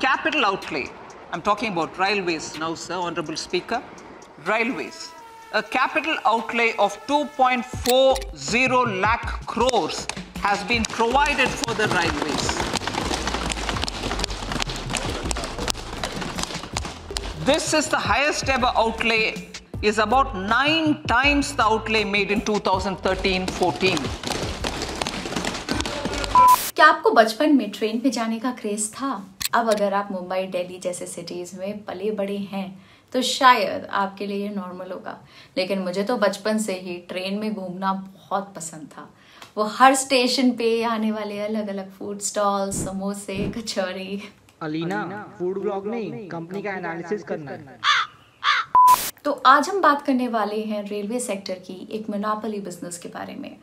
capital outlay. I'm talking about railways now, sir, Honorable Speaker. Railways. A capital outlay of 2.40 lakh crores has been provided for the railways. This is the highest ever outlay, is about 9 times the outlay made in 2013-14. क्या आपको बचपन में train पे जाने का craze था? अब अगर आप मुंबई, दिल्ली जैसे सिटीज में पले बड़े हैं तो शायद आपके लिए ये नॉर्मल होगा, लेकिन मुझे तो बचपन से ही ट्रेन में घूमना बहुत पसंद था। वो हर स्टेशन पे आने वाले अलग अलग फूड स्टॉल, समोसे, कचौरी। अलीना, फूड ब्लॉग नहीं, कंपनी का एनालिसिस करना है। तो आज हम बात करने वाले हैं रेलवे सेक्टर की एक मोनोपोली बिजनेस के बारे में।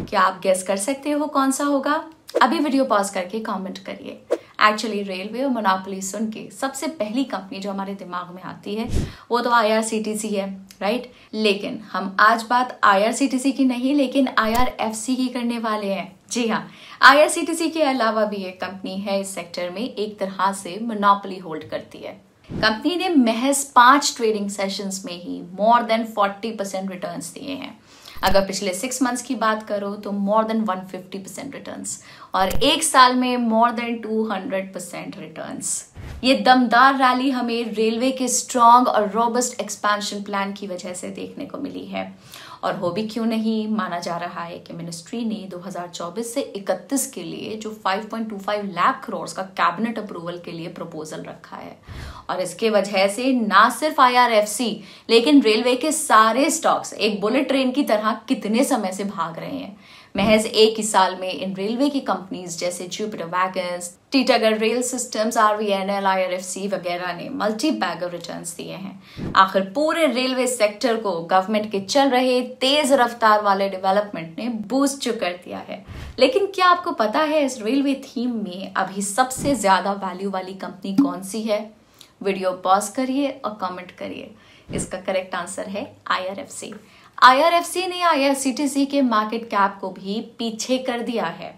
क्या आप गेस कर सकते हो कौन सा होगा? अभी वीडियो पॉज करके कमेंट करिए। एक्चुअली रेलवे और मोनोपोली सुन के सबसे पहली कंपनी जो हमारे दिमाग में आती है वो तो IRCTC है, राइट? लेकिन हम आज बात IRCTC की नहीं, लेकिन IRFC की करने वाले हैं। जी हाँ, IRCTC के अलावा भी एक कंपनी है इस सेक्टर में, एक तरह से मोनोपोली होल्ड करती है। कंपनी ने महज 5 ट्रेडिंग सेशंस में ही मोर देन 40% रिटर्न्स दिए हैं। अगर पिछले 6 मंथ्स की बात करो तो मोर देन 150% रिटर्न्स, और एक साल में मोर देन 200% रिटर्न्स। ये दमदार रैली हमें रेलवे के स्ट्रॉन्ग और रोबस्ट एक्सपेंशन प्लान की वजह से देखने को मिली है। और हो भी क्यों नहीं, माना जा रहा है कि मिनिस्ट्री ने 2024 से 31 के लिए जो 5.25 लाख करोड़ का कैबिनेट अप्रूवल के लिए प्रपोजल रखा है, और इसके वजह से ना सिर्फ IRFC लेकिन रेलवे के सारे स्टॉक्स एक बुलेट ट्रेन की तरह कितने समय से भाग रहे हैं। महज एक ही साल में इन रेलवे की कंपनीज जैसे Jupiter wagons, Titagarh rail systems, RVNL, IRFC वगैरह ने मल्टी बैगर रिटर्न्स दिए हैं। आखिर पूरे रेलवे सेक्टर को गवर्नमेंट के चल रहे तेज रफ्तार वाले डेवलपमेंट ने बूस्ट जो कर दिया है। लेकिन क्या आपको पता है इस रेलवे थीम में अभी सबसे ज्यादा वैल्यू वाली कंपनी कौन सी है? वीडियो पॉज करिए और कमेंट करिए। इसका करेक्ट आंसर है IRFC। IRFC ने IRCTC के मार्केट कैप को भी पीछे कर दिया है,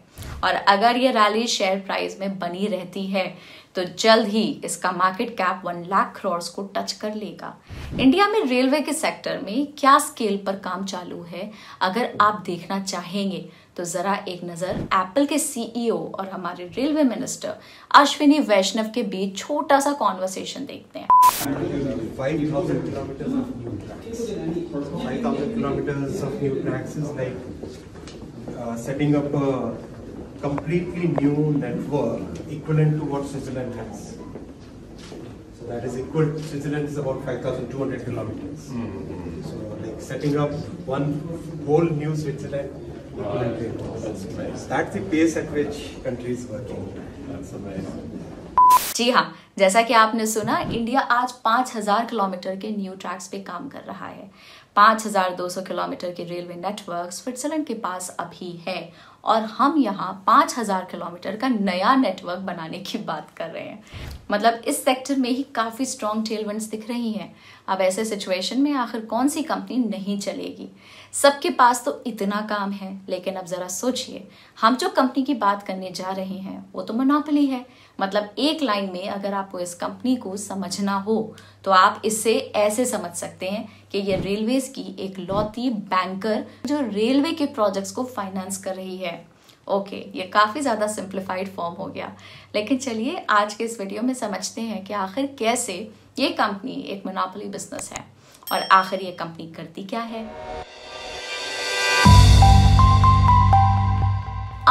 और अगर ये रैली शेयर प्राइस में बनी रहती है तो जल्द ही इसका मार्केट कैप 1 लाख करोड़ को टच कर लेगा। इंडिया में रेलवे के सेक्टर में क्या स्केल पर काम चालू है, अगर आप देखना चाहेंगे तो जरा एक नजर एप्पल के CEO और हमारे रेलवे मिनिस्टर अश्विनी वैष्णव के बीच छोटा सा कॉन्वर्सेशन देखते हैं। 5,000 kilometers of new tracks is like setting up a completely new network equivalent to what Switzerland has. So that is equal. Switzerland is about 5,200 kilometers. So like setting up one whole new Switzerland. That's the pace at which country is working. That's amazing. जी हाँ, जैसा कि आपने सुना, India आज 5,000 kilometre के new tracks पे काम कर रहा है। 5,200 किलोमीटर के रेलवे नेटवर्क स्विट्जरलैंड के पास अभी है, और हम यहाँ 5,000 किलोमीटर का नया नेटवर्क बनाने की बात कर रहे हैं। मतलब इस सेक्टर में ही काफी स्ट्रॉन्ग टेलविंड्स दिख रही हैं। अब ऐसे सिचुएशन में आखिर कौन सी कंपनी नहीं चलेगी? सबके पास तो इतना काम है, लेकिन अब जरा सोचिए, हम जो कंपनी की बात करने जा रहे हैं वो तो मोनोपोली है। मतलब एक लाइन में अगर आपको इस कंपनी को समझना हो तो आप इससे ऐसे समझ सकते हैं कि ये रेलवेज की एक लौती बैंकर जो रेलवे के प्रोजेक्ट्स को फाइनेंस कर रही है। ओके, ये काफी ज्यादा सिंप्लीफाइड फॉर्म हो गया, लेकिन चलिए आज के इस वीडियो में समझते हैं कि आखिर कैसे ये कंपनी एक मोनोपोली बिजनेस है, और आखिर ये कंपनी करती क्या है।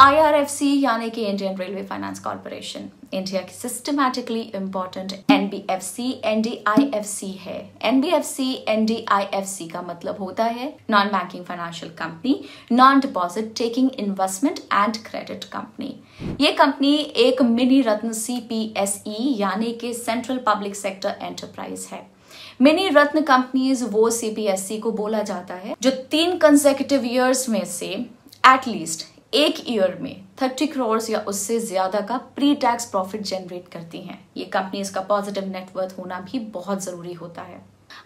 IRFC यानी कि Indian railway finance corporation India की सिस्टमैटिकली इम्पोर्टेंट NBFC NDIFC है। NBFC NDIFC का मतलब होता है non banking financial company, non deposit taking investment and credit company. ये कंपनी एक मिनी रत्न CPSE यानी कि सेंट्रल पब्लिक सेक्टर एंटरप्राइज है। मिनी रत्न कंपनीज वो CPSE को बोला जाता है जो 3 कंसेक्यूटिव ईयर्स में से एटलीस्ट एक ईयर में 30 करोड़ या उससे ज्यादा का प्री टैक्स प्रॉफिट जनरेट करती हैं। ये कंपनीज का पॉजिटिव नेटवर्थ होना भी बहुत जरूरी होता है।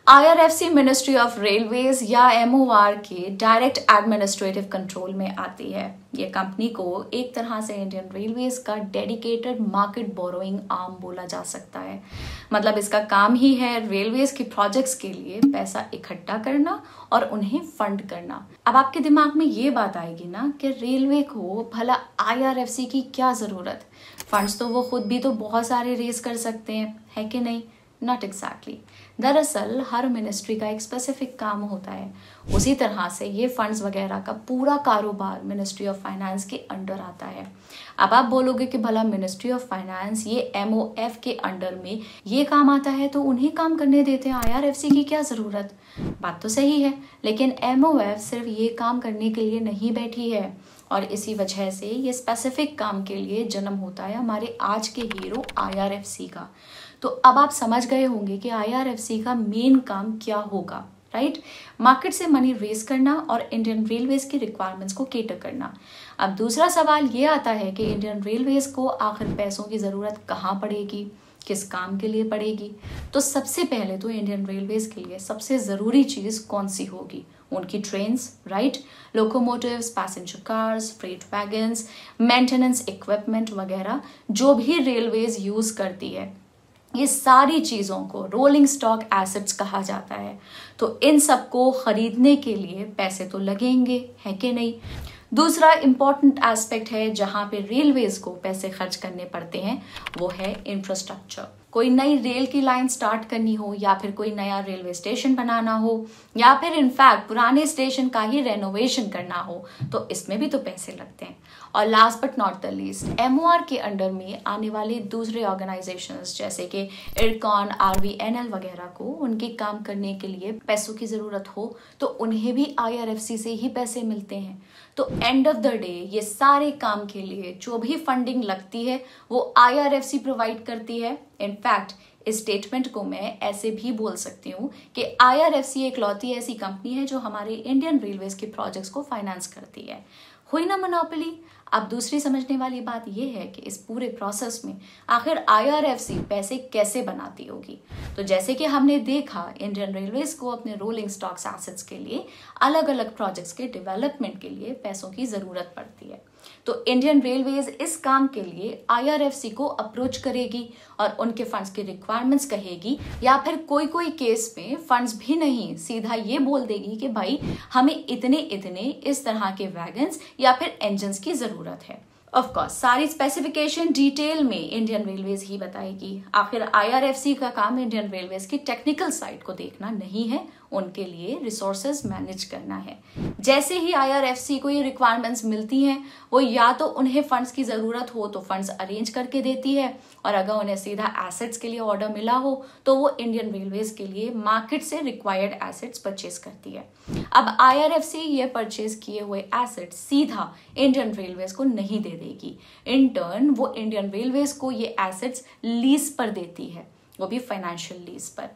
IRFC मिनिस्ट्री ऑफ रेलवेज या MOR के डायरेक्ट एडमिनिस्ट्रेटिव कंट्रोल में आती है। ये कंपनी को एक तरह से इंडियन रेलवेज का डेडिकेटेड मार्केट बोरोइंग आर्म बोला जा सकता है। मतलब इसका काम ही है रेलवेज के प्रोजेक्ट्स के लिए पैसा इकट्ठा करना और उन्हें फंड करना। अब आपके दिमाग में ये बात आएगी ना कि रेलवे को भला IRFC की क्या जरूरत, फंड्स तो वो खुद भी तो बहुत सारे रेज कर सकते हैं, है कि नहीं? Not exactly. दरअसल हर मिनिस्ट्री का एक स्पेसिफिक काम होता है, उसी तरह से ये फंड्स वगैरह का पूरा कारोबार मिनिस्ट्री ऑफ फाइनेंस के अंडर आता है। अब आप बोलोगे कि भला मिनिस्ट्री ऑफ फाइनेंस ये MOF के अंडर में ये काम आता है तो उन्हें काम करने देते हैं, IRFC की क्या जरूरत? बात तो सही है, लेकिन MOF सिर्फ ये काम करने के लिए नहीं बैठी है और इसी वजह से ये स्पेसिफिक काम के लिए जन्म होता है हमारे आज के हीरो IRFC का। तो अब आप समझ गए होंगे कि IRFC का मेन काम क्या होगा, राइट? मार्केट से मनी रेज करना और इंडियन रेलवेज की रिक्वायरमेंट्स को केटर करना। अब दूसरा सवाल ये आता है कि इंडियन रेलवेज को आखिर पैसों की ज़रूरत कहाँ पड़ेगी, किस काम के लिए पड़ेगी? तो सबसे पहले तो इंडियन रेलवेज के लिए सबसे ज़रूरी चीज़ कौन सी होगी? उनकी trains, right? Locomotives, passenger cars, freight wagons, maintenance equipment वगैरह जो भी रेलवेज यूज़ करती है, ये सारी चीज़ों को रोलिंग स्टॉक एसेट्स कहा जाता है। तो इन सबको खरीदने के लिए पैसे तो लगेंगे, है कि नहीं? दूसरा इंपॉर्टेंट एस्पेक्ट है जहां पे रेलवेज को पैसे खर्च करने पड़ते हैं, वो है इंफ्रास्ट्रक्चर। कोई नई रेल की लाइन स्टार्ट करनी हो या फिर कोई नया रेलवे स्टेशन बनाना हो या फिर इनफैक्ट पुराने स्टेशन का ही रेनोवेशन करना हो तो इसमें भी तो पैसे लगते हैं। और last but not the least, MOR के अंडर में आने वाले दूसरे ऑर्गेनाइजेशंस जैसे कि IRCON, RVNL वगैरह को उनके काम करने के लिए पैसों की ज़रूरत हो तो उन्हें भी IRFC से ही पैसे मिलते हैं। तो एंड ऑफ द डे ये सारे काम के लिए जो भी फंडिंग लगती है वो IRFC प्रोवाइड करती है। इनफैक्ट इस स्टेटमेंट को मैं ऐसे भी बोल सकती हूँ कि IRFC एकलौती ऐसी कंपनी है जो हमारे इंडियन रेलवेज के प्रोजेक्ट्स को फाइनेंस करती है। हुई ना मोनोपोली? अब दूसरी समझने वाली बात यह है कि इस पूरे प्रोसेस में आखिर IRFC पैसे कैसे बनाती होगी। तो जैसे कि हमने देखा, इंडियन रेलवेज को अपने रोलिंग स्टॉक्स एसेट्स के लिए अलग अलग प्रोजेक्ट्स के डेवलपमेंट के लिए पैसों की ज़रूरत पड़ती है। तो इंडियन रेलवेज इस काम के लिए IRFC को अप्रोच करेगी और उनके फंड्स की रिक्वायरमेंट्स कहेगी, या फिर कोई कोई केस में फंड्स भी नहीं, सीधा ये बोल देगी कि भाई हमें इतने इतने इस तरह के वैगन्स या फिर इंजन्स की ज़रूरत है। ऑफ कोर्स सारी स्पेसिफिकेशन डिटेल में इंडियन रेलवेज ही बताएगी। आखिर IRFC का काम इंडियन रेलवेज की टेक्निकल साइड को देखना नहीं है, उनके लिए रिसोर्सेज मैनेज करना है। जैसे ही IRFC को ये रिक्वायरमेंट्स मिलती हैं, वो या तो उन्हें फंड्स की ज़रूरत हो तो फंड्स अरेंज करके देती है, और अगर उन्हें सीधा एसेट्स के लिए ऑर्डर मिला हो तो वो इंडियन रेलवेज के लिए मार्केट से रिक्वायर्ड एसेट्स परचेज करती है। अब IRFC ये परचेज किए हुए एसेट्स सीधा इंडियन रेलवेज को नहीं दे देगी, इन टर्न वो इंडियन रेलवेज को ये एसेट्स लीज पर देती है, वो भी फाइनेंशियल लीज पर।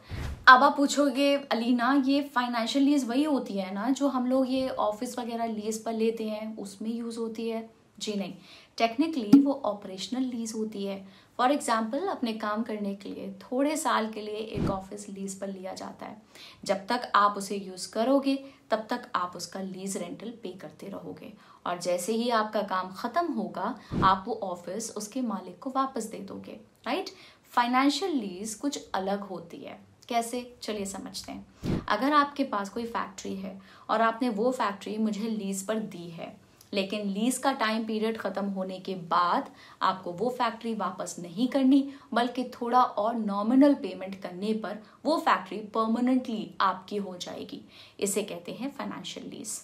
अब आप पूछोगे अलीना, ये फाइनेंशियल लीज वही होती है ना जो हम लोग ये ऑफिस वगैरह लीज पर लेते हैं, उसमें यूज़ होती है? जी नहीं, टेक्निकली वो ऑपरेशनल लीज होती है। फॉर एग्जाम्पल, अपने काम करने के लिए थोड़े साल के लिए एक ऑफिस लीज पर लिया जाता है। जब तक आप उसे यूज़ करोगे तब तक आप उसका लीज रेंटल पे करते रहोगे, और जैसे ही आपका काम ख़त्म होगा आप वो ऑफिस उसके मालिक को वापस दे दोगे, राइट? फाइनेंशियल लीज कुछ अलग होती है। कैसे? चलिए समझते हैं। अगर आपके पास कोई फैक्ट्री है और आपने वो फैक्ट्री मुझे लीज पर दी है, लेकिन लीज का टाइम पीरियड खत्म होने के बाद आपको वो फैक्ट्री वापस नहीं करनी, बल्कि थोड़ा और नॉमिनल पेमेंट करने पर वो फैक्ट्री परमानेंटली आपकी हो जाएगी। इसे कहते हैं फाइनेंशियल लीज।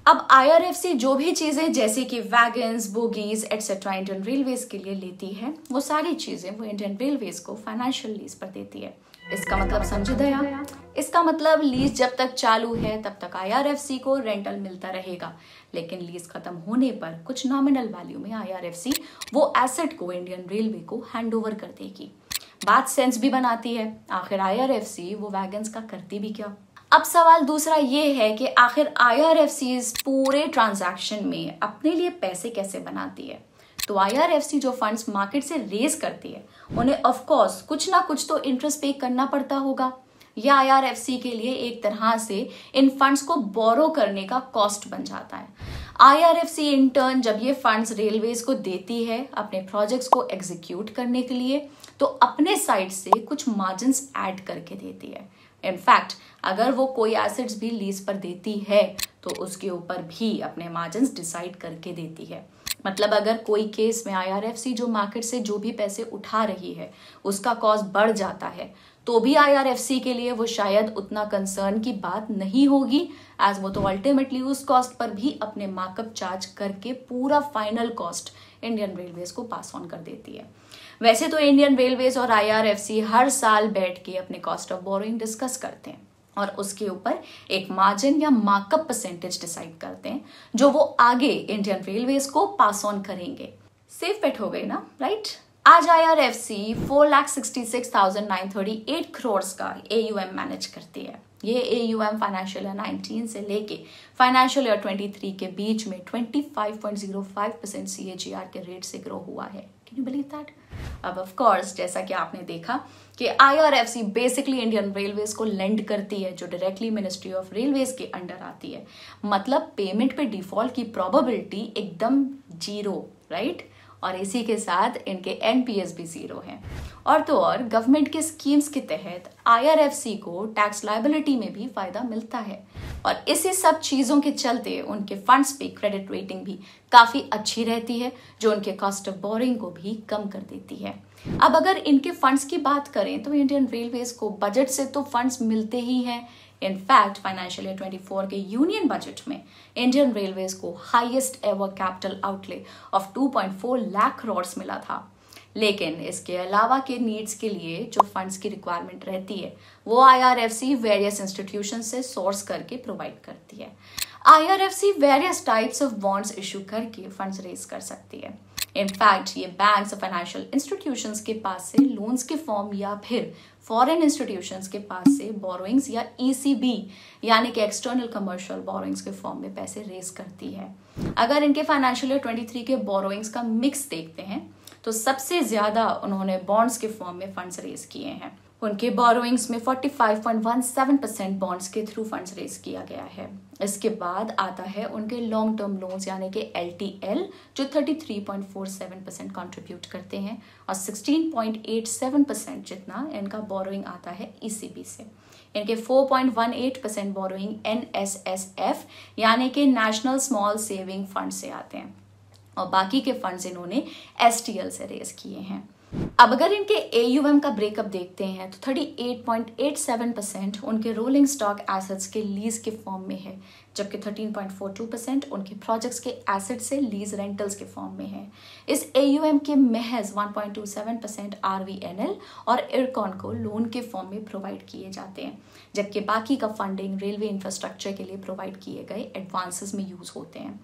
अब IRFC जो भी चीजें जैसे कि wagons, bogies etcetera Indian railways के लिए लेती है, वो सारी चीजें वो इंडियन रेलवेज को फाइनेंशियल लीज पर देती है। इसका मतलब समझ गया? इसका मतलब लीज जब तक चालू है तब तक IRFC को रेंटल मिलता रहेगा, लेकिन लीज खत्म होने पर कुछ नॉमिनल वैल्यू में IRFC वो एसेट को इंडियन रेलवे को हैंडओवर कर देगी। बात सेंस भी बनाती है। आखिर IRFC वो वैगन्स का करती भी क्या? अब सवाल दूसरा ये है कि आखिर IRFC इस पूरे ट्रांजैक्शन में अपने लिए पैसे कैसे बनाती है? तो IRFC जो फंड्स मार्केट से रेज करती है उन्हें ऑफ कोर्स कुछ ना कुछ तो इंटरेस्ट पे करना पड़ता होगा। ये IRFC के लिए एक तरह से इन फंड्स को बोरो करने का कॉस्ट बन जाता है। IRFC इन टर्न जब ये फंड्स रेलवेज को देती है अपने प्रोजेक्ट्स को एग्जीक्यूट करने के लिए, तो अपने साइड से कुछ मार्जिन्स ऐड करके देती है। इनफैक्ट अगर वो कोई एसेट्स भी लीज पर देती है तो उसके ऊपर भी अपने मार्जिन्स डिसाइड करके देती है। मतलब अगर कोई केस में IRFC जो मार्केट से जो भी पैसे उठा रही है उसका कॉस्ट बढ़ जाता है, तो भी IRFC के लिए वो शायद उतना कंसर्न की बात नहीं होगी, एज वो तो अल्टीमेटली उस कॉस्ट पर भी अपने मार्कअप चार्ज करके पूरा फाइनल कॉस्ट इंडियन रेलवेज को पास ऑन कर देती है। वैसे तो इंडियन रेलवेज और IRFC हर साल बैठ के अपने कॉस्ट ऑफ बोरोइंग डिस्कस करते हैं और उसके ऊपर एक मार्जिन या मार्कअप परसेंटेज डिसाइड करते हैं जो वो आगे इंडियन रेलवेज को पास ऑन करेंगे। सेफ बेट हो गई ना, राइट? आज IRFC 4,66,938 करोड़ का AUM मैनेज करती है। ये AUM फाइनेंशियल ईयर 19 से लेके फाइनेंशियल ईयर 23 के बीच में 25.05% CAGR के रेट से ग्रो हुआ है। Can you believe that? अब ऑफ कोर्स जैसा कि आपने देखा कि IRFC बेसिकली इंडियन रेलवेज को लेंड करती है जो डायरेक्टली मिनिस्ट्री ऑफ रेलवेज के अंडर आती है। मतलब पेमेंट पे डिफॉल्ट की प्रोबेबिलिटी एकदम 0, राइट? और इसी के साथ इनके NPS भी 0 हैं। और तो और गवर्नमेंट के स्कीम्स के तहत IRFC को टैक्स लायबिलिटी में भी फायदा मिलता है और इसी सब चीजों के चलते उनके फंड्स पे क्रेडिट रेटिंग भी काफी अच्छी रहती है जो उनके कॉस्ट ऑफ बोरिंग को भी कम कर देती है। अब अगर इनके फंड्स की बात करें तो इंडियन रेलवेज को बजट से तो फंड्स मिलते ही हैं। इनफैक्ट फाइनेंशियल ईयर 24 के यूनियन बजट में इंडियन रेलवेज को highest ever capital outlay of 2.4 lakh crore मिला था। लेकिन इसके अलावा के नीड्स के लिए जो फंड्स की रिक्वायरमेंट रहती है वो IRFC वेरियस इंस्टीट्यूशन से सोर्स करके प्रोवाइड करती है। IRFC various types of bonds issue करके फंड्स रेज कर सकती है। इनफैक्ट ये बैंक्स और फाइनेंशियल इंस्टीट्यूशंस के पास से लोन्स के फॉर्म या फिर फॉरेन इंस्टीट्यूशंस के पास से बोरोइंग्स या ECB यानी कि एक्सटर्नल कमर्शियल बोरोइंग्स के फॉर्म में पैसे रेज करती है। अगर इनके फाइनेंशियल ईयर 23 के बोरोइंग्स का मिक्स देखते हैं तो सबसे ज्यादा उन्होंने बॉन्ड्स के फॉर्म में फंड्स रेज किए हैं। उनके बोरोइंग्स में 45.17% बॉन्ड्स के थ्रू फंड्स रेज किया गया है। इसके बाद आता है उनके लॉन्ग टर्म लोन्स यानी कि LTL जो 33.47% कंट्रीब्यूट करते हैं और 16.87% जितना इनका बोरोइंग आता है ECB से। इनके 4.18% बोरोइंग NSSF यानी कि नेशनल स्मॉल सेविंग फंड से आते हैं और बाकी के फंड्स इन्होंने STL से रेज किए हैं। अब अगर इनके AUM का ब्रेकअप देखते हैं तो 38.87% उनके रोलिंग स्टॉक एसेट्स के लीज के फॉर्म में है, जबकि 13.42% उनके प्रोजेक्ट्स के एसेट से लीज रेंटल्स के फॉर्म में है। इस AUM के महज 1.27% RVNL और इरकॉन को लोन के फॉर्म में प्रोवाइड किए जाते हैं, जबकि बाकी का फंडिंग रेलवे इंफ्रास्ट्रक्चर के लिए प्रोवाइड किए गए एडवांसेस में यूज होते हैं।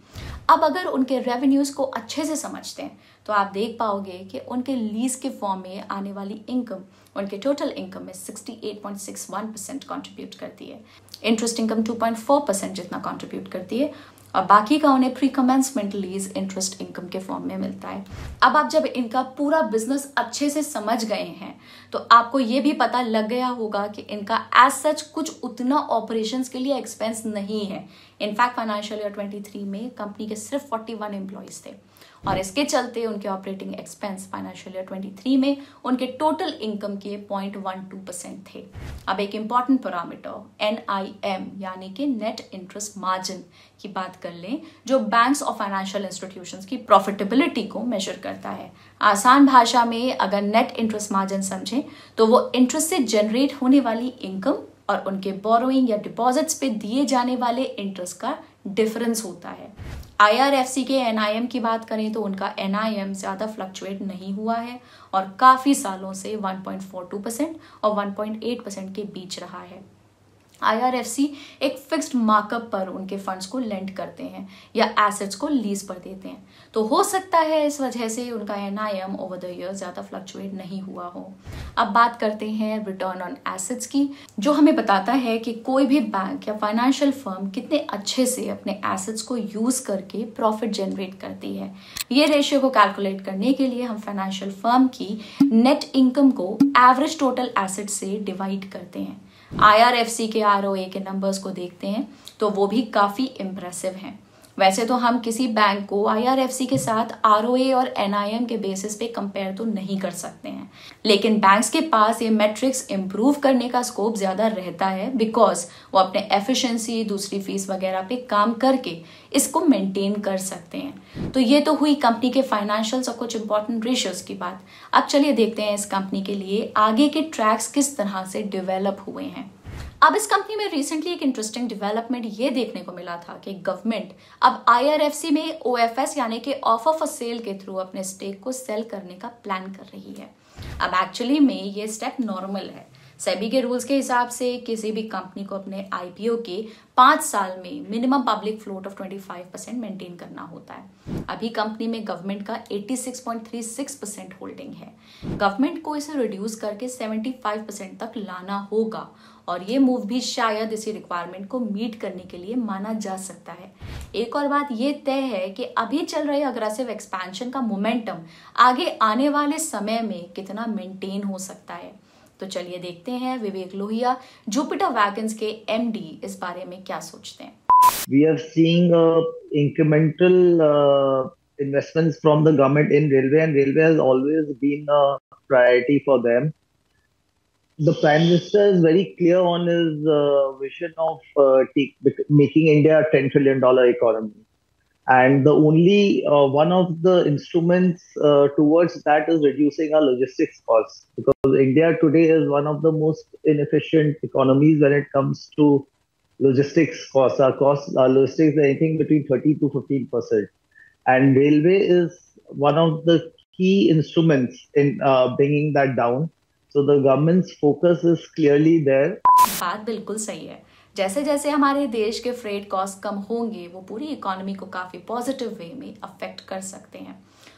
अब अगर उनके रेवेन्यूज को अच्छे से समझते हैं तो आप देख पाओगे कि उनके लीज के फॉर्म में आने वाली इनकम उनके टोटल इनकम में 68.61% कंट्रीब्यूट करती है। इंटरेस्ट इनकम 2.4% जितना कंट्रीब्यूट करती है और बाकी का उन्हें pre commencement lease interest income के फॉर्म में मिलता है। अब आप जब इनका पूरा बिजनेस अच्छे से समझ गए हैं तो आपको ये भी पता लग गया होगा कि इनका एज सच कुछ उतना ऑपरेशंस के लिए एक्सपेंस नहीं है। इनफैक्ट फाइनेंशियल ईयर 23 में कंपनी के सिर्फ 41 एम्प्लॉइज थे और इसके चलते उनके ऑपरेटिंग एक्सपेंस फाइनेंशियल ईयर 23 में उनके टोटल इनकम के 0.12% थे। अब एक इंपॉर्टेंट पैरामीटर NIM यानी कि नेट इंटरेस्ट मार्जिन की बात कर लें जो बैंक्स और फाइनेंशियल इंस्टीट्यूशंस की प्रॉफिटेबिलिटी को मेजर करता है। आसान भाषा में अगर नेट इंटरेस्ट मार्जिन समझें तो वो इंटरेस्ट से जनरेट होने वाली इनकम और उनके बोरोइंग या डिपॉजिट्स पे दिए जाने वाले इंटरेस्ट का डिफरेंस होता है। IRFC के NIM की बात करें तो उनका NIM ज्यादा फ्लक्चुएट नहीं हुआ है और काफी सालों से 1.42% और 1.8% के बीच रहा है। IRFC एक फिक्स्ड मार्कअप पर उनके फंड्स को लेंड करते हैं या एसेट्स को लीज पर देते हैं, तो हो सकता है इस वजह से उनका NIM ओवर द ईयर ज्यादा फ्लक्चुएट नहीं हुआ हो। अब बात करते हैं रिटर्न ऑन एसेट्स की, जो हमें बताता है कि कोई भी बैंक या फाइनेंशियल फर्म कितने अच्छे से अपने एसेट्स को यूज करके प्रॉफिट जनरेट करती है। ये रेशियो को कैलकुलेट करने के लिए हम फाइनेंशियल फर्म की नेट इनकम को एवरेज टोटल एसेट से डिवाइड करते हैं। IRFC के ROA के नंबर्स को देखते हैं तो वो भी काफी इम्प्रेसिव हैं। वैसे तो हम किसी बैंक को IRFC के साथ ROA और NIM के बेसिस पे कंपेयर तो नहीं कर सकते हैं, लेकिन बैंक्स के पास ये मैट्रिक्स इंप्रूव करने का स्कोप ज्यादा रहता है बिकॉज वो अपने एफिशिएंसी, दूसरी फीस वगैरह पे काम करके इसको मेंटेन कर सकते हैं। तो ये तो हुई कंपनी के फाइनेंशियल्स और कुछ इंपॉर्टेंट रेशियोज की बात। अब चलिए देखते हैं इस कंपनी के लिए आगे के ट्रैक्स किस तरह से डेवलप हुए हैं। अब इस कंपनी में रिसेंटली एक इंटरेस्टिंग डेवलपमेंट ये देखने को मिला था कि गवर्नमेंट अब IRFC में OFS यानी कि ऑफर फॉर सेल के थ्रू अपने स्टेक को सेल करने का प्लान कर रही है। अब एक्चुअली में ये स्टेप नॉर्मल है। सेबी के रूल्स के हिसाब से किसी भी कंपनी को अपने IPO के 5 साल में minimum public float of 25% maintain करना होता है। अभी कंपनी में गवर्नमेंट का 86.36% होल्डिंग है। गवर्नमेंट को इसे रिड्यूस करके 75% तक लाना होगा और ये मूव भी शायद इसी रिक्वायरमेंट को मीट करने के लिए माना जा सकता है। एक और बात ये तय है कि अभी चल रहे अग्रेसिव एक्सपेंशन का मोमेंटम आगे आने वाले समय में कितना मेंटेन हो सकता है। तो चलिए देखते हैं विवेक लोहिया, जुपिटर वैगन्स के MD, इस बारे में क्या सोचते हैं। We are seeing incremental investments from the government in railway, and railway has always been a priority for them. The Prime Minister is very clear on his vision of making India a $10 trillion economy. And the only one of the instruments towards that is reducing our logistics costs, because India today is one of the most inefficient economies when it comes to logistics costs. Our logistics are anything between 30 to 15%. And railway is one of the key instruments in bringing that down. So the government's focus is clearly there. बात बिल्कुल सही है। जैसे जैसे हमारे देश के freight cost कम होंगे वो पूरी इकोनॉमी को काफी पॉजिटिव वे में अफेक्ट कर सकते हैं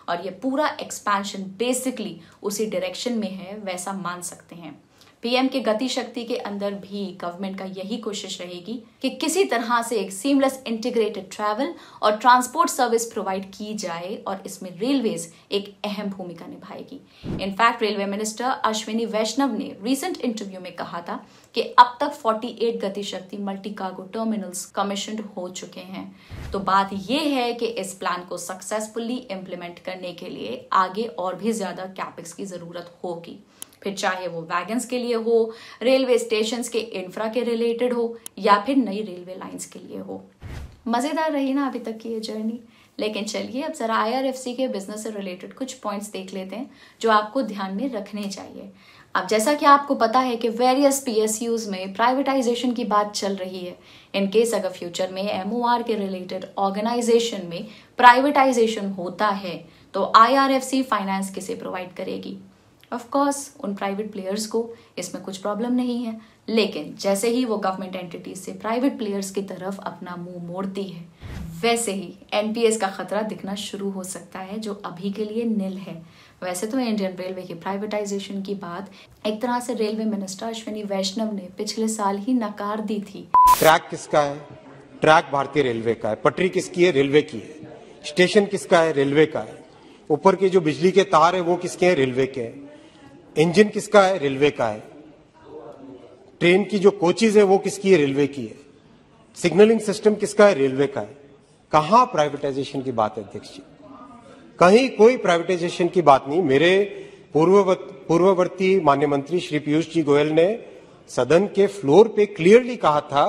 और ये पूरा एक्सपेंशन बेसिकली उसी डायरेक्शन में है, वैसा मान सकते हैं। PM के गति शक्ति के अंदर भी गवर्नमेंट का यही कोशिश रहेगी कि किसी तरह से एक सीमलेस इंटीग्रेटेड ट्रैवल और ट्रांसपोर्ट सर्विस प्रोवाइड की जाए और इसमें रेलवेज एक अहम भूमिका निभाएगी। इनफैक्ट रेलवे मिनिस्टर अश्विनी वैष्णव ने रीसेंट इंटरव्यू में कहा था कि अब तक 48 गति शक्ति मल्टी कार्गो टर्मिनल्स कमीशन्ड हो चुके हैं। तो बात यह है कि इस प्लान को सक्सेसफुली इम्प्लीमेंट करने के लिए आगे और भी ज्यादा कैपेक्स की जरूरत होगी, फिर चाहे वो वैगन्स के लिए हो, रेलवे स्टेशंस के इंफ्रा के रिलेटेड हो या फिर नई रेलवे लाइंस के लिए हो। मजेदार रही ना अभी तक की ये जर्नी। लेकिन चलिए अब जरा IRFC के बिजनेस से रिलेटेड कुछ पॉइंट्स देख लेते हैं जो आपको ध्यान में रखने चाहिए। अब जैसा कि आपको पता है कि वेरियस PSUs में प्राइवेटाइजेशन की बात चल रही है। इन केस अगर फ्यूचर में MOR के रिलेटेड ऑर्गेनाइजेशन में प्राइवेटाइजेशन होता है तो IRFC फाइनेंस किसे प्रोवाइड करेगी? ऑफ कोर्स उन प्राइवेट प्लेयर्स को, इसमें कुछ प्रॉब्लम नहीं है। लेकिन जैसे ही वो गवर्नमेंट एंटिटीज से प्राइवेट प्लेयर्स की तरफ अपना मुंह मोड़ती है, वैसे ही NPS का खतरा दिखना शुरू हो सकता है, जो अभी के लिए नील है। वैसे तो इंडियन रेलवे की प्राइवेटाइजेशन की बात एक तरह से रेलवे मिनिस्टर अश्विनी वैष्णव ने पिछले साल ही नकार दी थी। ट्रैक किसका है? ट्रैक भारतीय रेलवे का है। पटरी किसकी है? रेलवे की है। स्टेशन किसका है? रेलवे का है। ऊपर के जो बिजली के तार है वो किसके हैं? रेलवे के हैं। इंजन किसका है? रेलवे का है। ट्रेन की जो कोचेज है वो किसकी है? रेलवे की है। सिग्नलिंग सिस्टम किसका है? रेलवे का है। कहां प्राइवेटाइजेशन की बात है अध्यक्ष जी? कहीं कोई प्राइवेटाइजेशन की बात नहीं। मेरे पूर्ववर्ती माननीय मंत्री श्री पीयूष जी गोयल ने सदन के फ्लोर पे क्लियरली कहा था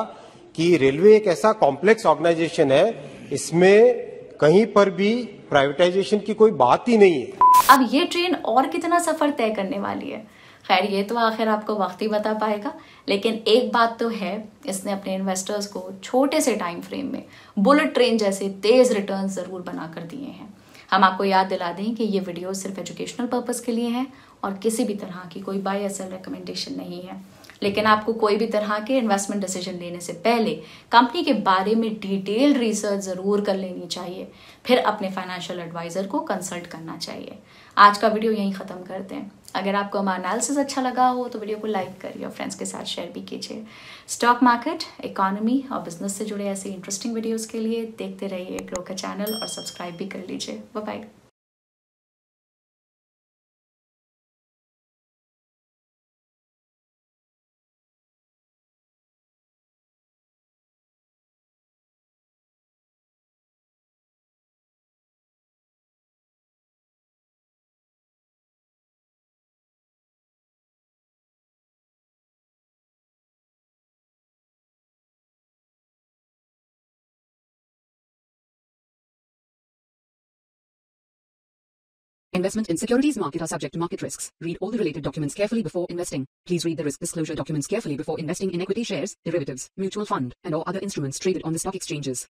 कि रेलवे एक ऐसा कॉम्प्लेक्स ऑर्गेनाइजेशन है, इसमें कहीं पर भी प्राइवेटाइजेशन की कोई बात ही नहीं है। अब ये ट्रेन और कितना सफर तय करने वाली है, खैर ये तो आखिर आपको वक्त ही बता पाएगा। लेकिन एक बात तो है, इसने अपने इन्वेस्टर्स को छोटे से टाइम फ्रेम में बुलेट ट्रेन जैसे तेज रिटर्न जरूर बनाकर दिए हैं। हम आपको याद दिला दें कि ये वीडियो सिर्फ एजुकेशनल पर्पस के लिए है और किसी भी तरह की कोई बाय सेल रिकमेंडेशन नहीं है। लेकिन आपको कोई भी तरह के इन्वेस्टमेंट डिसीजन लेने से पहले कंपनी के बारे में डिटेल्ड रिसर्च जरूर कर लेनी चाहिए, फिर अपने फाइनेंशियल एडवाइजर को कंसल्ट करना चाहिए। आज का वीडियो यहीं खत्म करते हैं। अगर आपको हमारा एनालिसिस अच्छा लगा हो तो वीडियो को लाइक करिए और फ्रेंड्स के साथ शेयर भी कीजिए। स्टॉक मार्केट, इकोनॉमी और बिजनेस से जुड़े ऐसे इंटरेस्टिंग वीडियोस के लिए देखते रहिए ग्रो का चैनल और सब्सक्राइब भी कर लीजिए। Bye bye. Investment in securities market are subject to market risks. Read all the related documents carefully before investing. Please read the risk disclosure documents carefully before investing in equity shares, derivatives, mutual fund, and or other instruments traded on the stock exchanges.